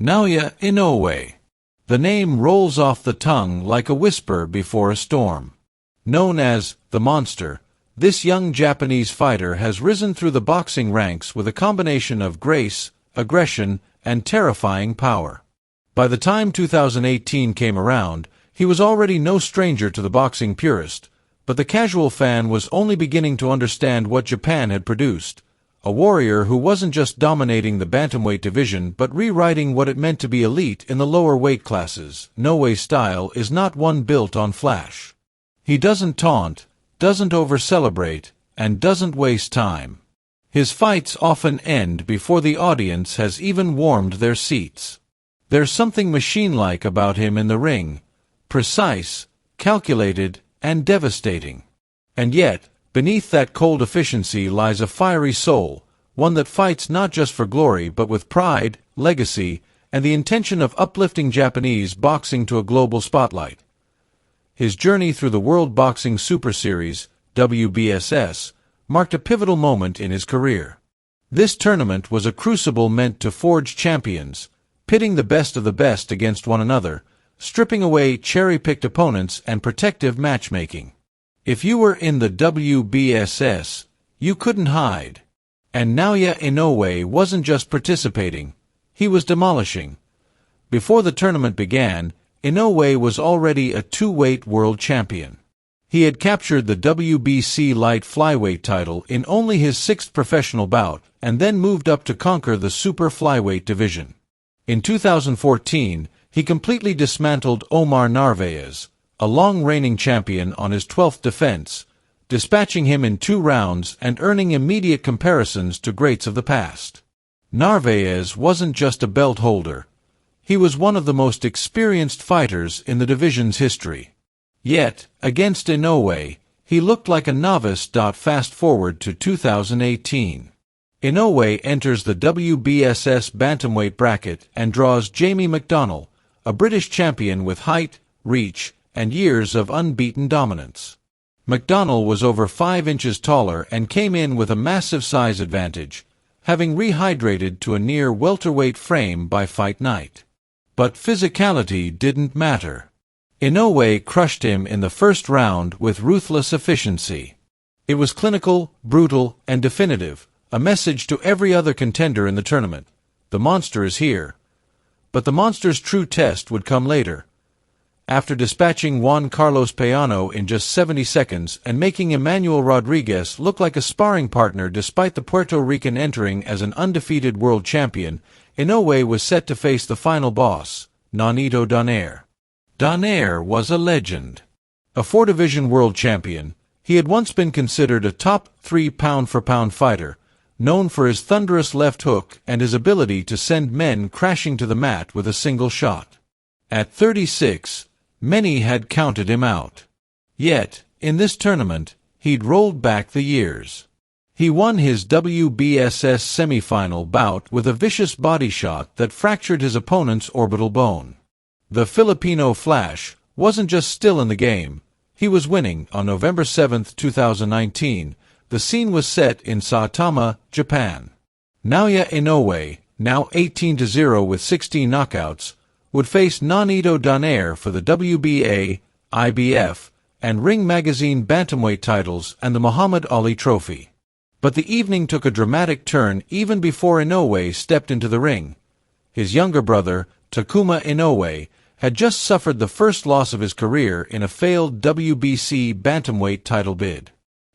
Naoya Inoue. The name rolls off the tongue like a whisper before a storm. Known as the Monster, this young Japanese fighter has risen through the boxing ranks with a combination of grace, aggression, and terrifying power. By the time 2018 came around, he was already no stranger to the boxing purist, but the casual fan was only beginning to understand what Japan had produced. A warrior who wasn't just dominating the bantamweight division but rewriting what it meant to be elite in the lower weight classes. Inoue's style is not one built on flash. He doesn't taunt, doesn't over-celebrate, and doesn't waste time. His fights often end before the audience has even warmed their seats. There's something machine-like about him in the ring, precise, calculated, and devastating. And yet, beneath that cold efficiency lies a fiery soul, one that fights not just for glory but with pride, legacy, and the intention of uplifting Japanese boxing to a global spotlight. His journey through the World Boxing Super Series, WBSS, marked a pivotal moment in his career. This tournament was a crucible meant to forge champions, pitting the best of the best against one another, stripping away cherry-picked opponents and protective matchmaking. If you were in the WBSS, you couldn't hide. And Naoya Inoue wasn't just participating, he was demolishing. Before the tournament began, Inoue was already a two-weight world champion. He had captured the WBC light flyweight title in only his sixth professional bout, and then moved up to conquer the super flyweight division. In 2014, he completely dismantled Omar Narvaez, a long-reigning champion, on his 12th defense, dispatching him in 2 rounds and earning immediate comparisons to greats of the past. Narvaez wasn't just a belt holder. He was one of the most experienced fighters in the division's history. Yet, against Inoue, he looked like a novice. Fast forward to 2018. Inoue enters the WBSS bantamweight bracket and draws Jamie McDonnell, a British champion with height, reach, and years of unbeaten dominance. McDonnell was over 5 inches taller and came in with a massive size advantage, having rehydrated to a near welterweight frame by fight night. But physicality didn't matter. Inoue crushed him in the first round with ruthless efficiency. It was clinical, brutal, and definitive, a message to every other contender in the tournament. The monster is here. But the monster's true test would come later. After dispatching Juan Carlos Peano in just 70 seconds and making Emmanuel Rodriguez look like a sparring partner despite the Puerto Rican entering as an undefeated world champion, Inoue was set to face the final boss, Donaire. Donaire was a legend. A 4-division world champion, he had once been considered a top 3 pound-for-pound fighter, known for his thunderous left hook and his ability to send men crashing to the mat with a single shot. At 36, many had counted him out. Yet, in this tournament, he'd rolled back the years. He won his WBSS semifinal bout with a vicious body shot that fractured his opponent's orbital bone. The Filipino Flash wasn't just still in the game, he was winning. On November 7, 2019, the scene was set in Saitama, Japan. Naoya Inoue, now 18-0 with 16 knockouts, would face Donaire for the WBA, IBF, and Ring Magazine bantamweight titles and the Muhammad Ali Trophy. But the evening took a dramatic turn even before Inoue stepped into the ring. His younger brother, Takuma Inoue, had just suffered the first loss of his career in a failed WBC bantamweight title bid.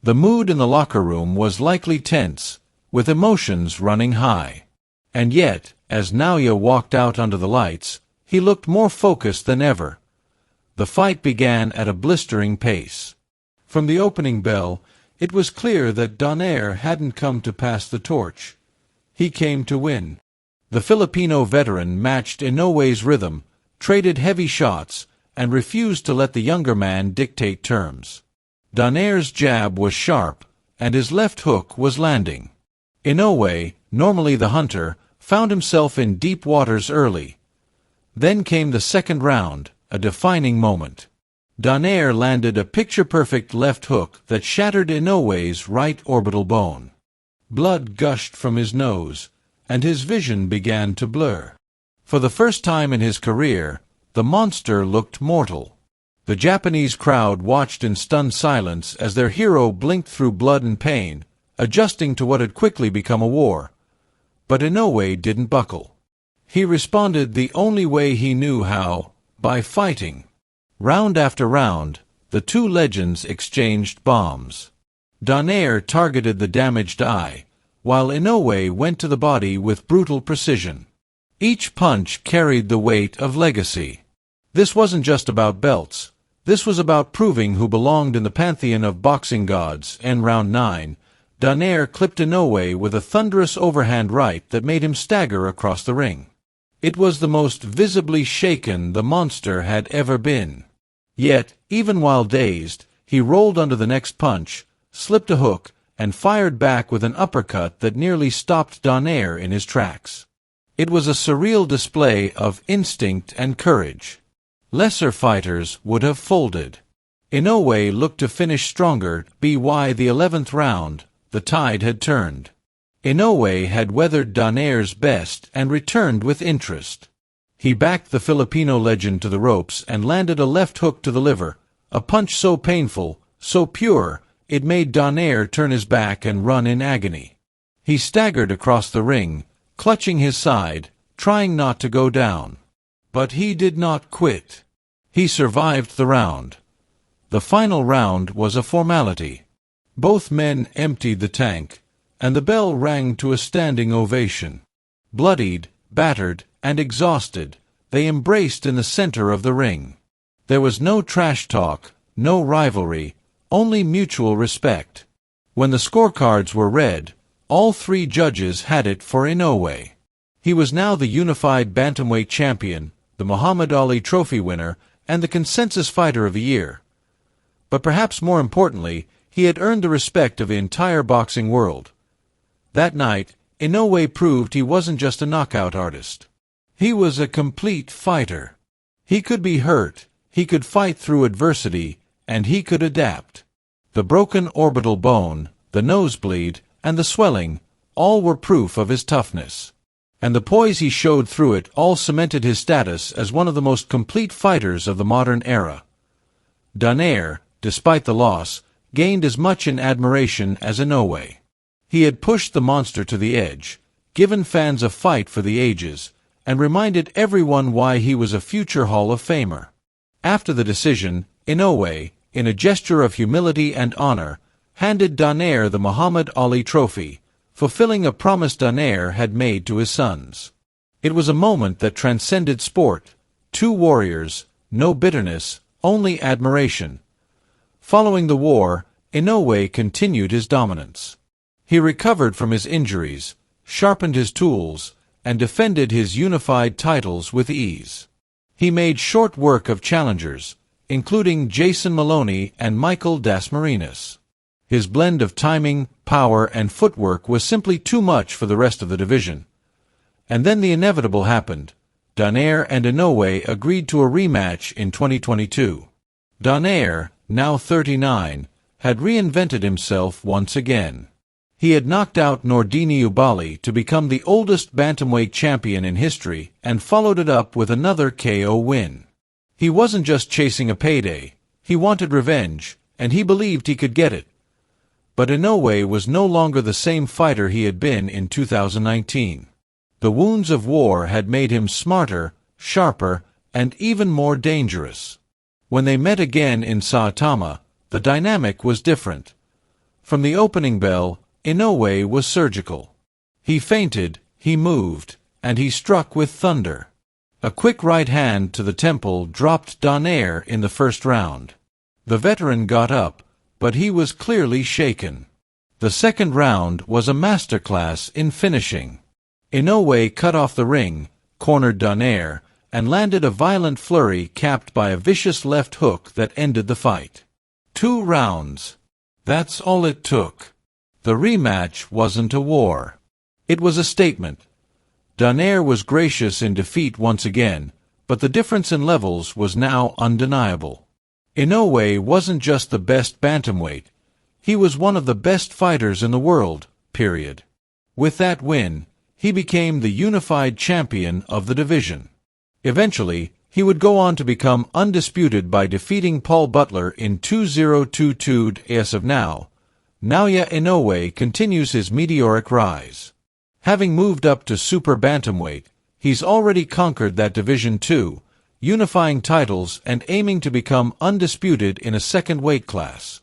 The mood in the locker room was likely tense, with emotions running high. And yet, as Naoya walked out under the lights, he looked more focused than ever. The fight began at a blistering pace. From the opening bell, it was clear that Donaire hadn't come to pass the torch. He came to win. The Filipino veteran matched Inoue's rhythm, traded heavy shots, and refused to let the younger man dictate terms. Donaire's jab was sharp, and his left hook was landing. Inoue, normally the hunter, found himself in deep waters early. Then came the second round, a defining moment. Donaire landed a picture-perfect left hook that shattered Inoue's right orbital bone. Blood gushed from his nose, and his vision began to blur. For the first time in his career, the monster looked mortal. The Japanese crowd watched in stunned silence as their hero blinked through blood and pain, adjusting to what had quickly become a war. But Inoue didn't buckle. He responded the only way he knew how, by fighting. Round after round, the two legends exchanged bombs. Donaire targeted the damaged eye, while Inoue went to the body with brutal precision. Each punch carried the weight of legacy. This wasn't just about belts. This was about proving who belonged in the pantheon of boxing gods. In round 9, Donaire clipped Inoue with a thunderous overhand right that made him stagger across the ring. It was the most visibly shaken the monster had ever been. Yet, even while dazed, he rolled under the next punch, slipped a hook, and fired back with an uppercut that nearly stopped Donaire in his tracks. It was a surreal display of instinct and courage. Lesser fighters would have folded. Inoue looked to finish stronger. By the 11th round, the tide had turned. Inoue had weathered Donaire's best and returned with interest. He backed the Filipino legend to the ropes and landed a left hook to the liver, a punch so painful, so pure, it made Donaire turn his back and run in agony. He staggered across the ring, clutching his side, trying not to go down. But he did not quit. He survived the round. The final round was a formality. Both men emptied the tank, and the bell rang to a standing ovation. Bloodied, battered, and exhausted, they embraced in the center of the ring. There was no trash talk, no rivalry, only mutual respect. When the scorecards were read, all three judges had it for Inoue. He was now the unified bantamweight champion, the Muhammad Ali Trophy winner, and the consensus fighter of the year. But perhaps more importantly, he had earned the respect of the entire boxing world. That night, Inoue proved he wasn't just a knockout artist. He was a complete fighter. He could be hurt, he could fight through adversity, and he could adapt. The broken orbital bone, the nosebleed, and the swelling, all were proof of his toughness. And the poise he showed through it all cemented his status as one of the most complete fighters of the modern era. Donaire, despite the loss, gained as much in admiration as Inoue. He had pushed the monster to the edge, given fans a fight for the ages, and reminded everyone why he was a future Hall of Famer. After the decision, Inoue, in a gesture of humility and honor, handed Donaire the Muhammad Ali Trophy, fulfilling a promise Donaire had made to his sons. It was a moment that transcended sport. Two warriors, no bitterness, only admiration. Following the war, Inoue continued his dominance. He recovered from his injuries, sharpened his tools, and defended his unified titles with ease. He made short work of challengers, including Jason Maloney and Michael Dasmariñas. His blend of timing, power, and footwork was simply too much for the rest of the division. And then the inevitable happened. Donaire and Inoue agreed to a rematch in 2022. Donaire, now 39, had reinvented himself once again. He had knocked out Nordine Ubali to become the oldest bantamweight champion in history and followed it up with another KO win. He wasn't just chasing a payday. He wanted revenge, and he believed he could get it. But Inoue was no longer the same fighter he had been in 2019. The wounds of war had made him smarter, sharper, and even more dangerous. When they met again in Saitama, the dynamic was different. From the opening bell, Inoue was surgical. He feinted, he moved, and he struck with thunder. A quick right hand to the temple dropped Donaire in the first round. The veteran got up, but he was clearly shaken. The second round was a masterclass in finishing. Inoue cut off the ring, cornered Donaire, and landed a violent flurry capped by a vicious left hook that ended the fight. 2 rounds. That's all it took. The rematch wasn't a war. It was a statement. Donaire was gracious in defeat once again, but the difference in levels was now undeniable. Inoue wasn't just the best bantamweight. He was one of the best fighters in the world, period. With that win, he became the unified champion of the division. Eventually, he would go on to become undisputed by defeating Paul Butler in 2022. As of now, Naoya Inoue continues his meteoric rise. Having moved up to super bantamweight, he's already conquered that division too, unifying titles and aiming to become undisputed in a second weight class.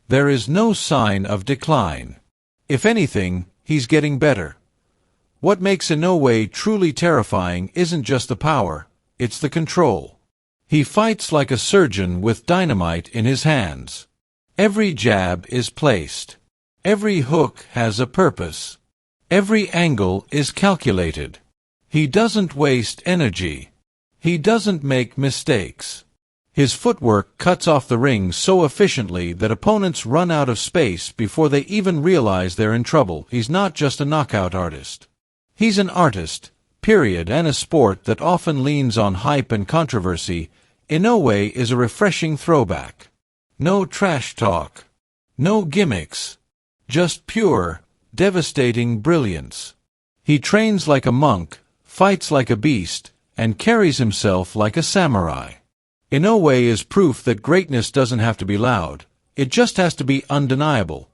There is no sign of decline. If anything, he's getting better. What makes Inoue truly terrifying isn't just the power, it's the control. He fights like a surgeon with dynamite in his hands. Every jab is placed. Every hook has a purpose. Every angle is calculated. He doesn't waste energy. He doesn't make mistakes. His footwork cuts off the ring so efficiently that opponents run out of space before they even realize they're in trouble. He's not just a knockout artist. He's an artist, period, and a sport that often leans on hype and controversy. Inoue is a refreshing throwback. No trash talk. No gimmicks. Just pure, devastating brilliance. He trains like a monk, fights like a beast, and carries himself like a samurai. Inoue is proof that greatness doesn't have to be loud, it just has to be undeniable.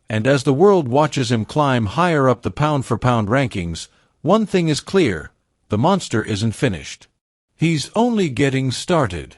And as the world watches him climb higher up the pound-for-pound rankings, one thing is clear, the monster isn't finished. He's only getting started.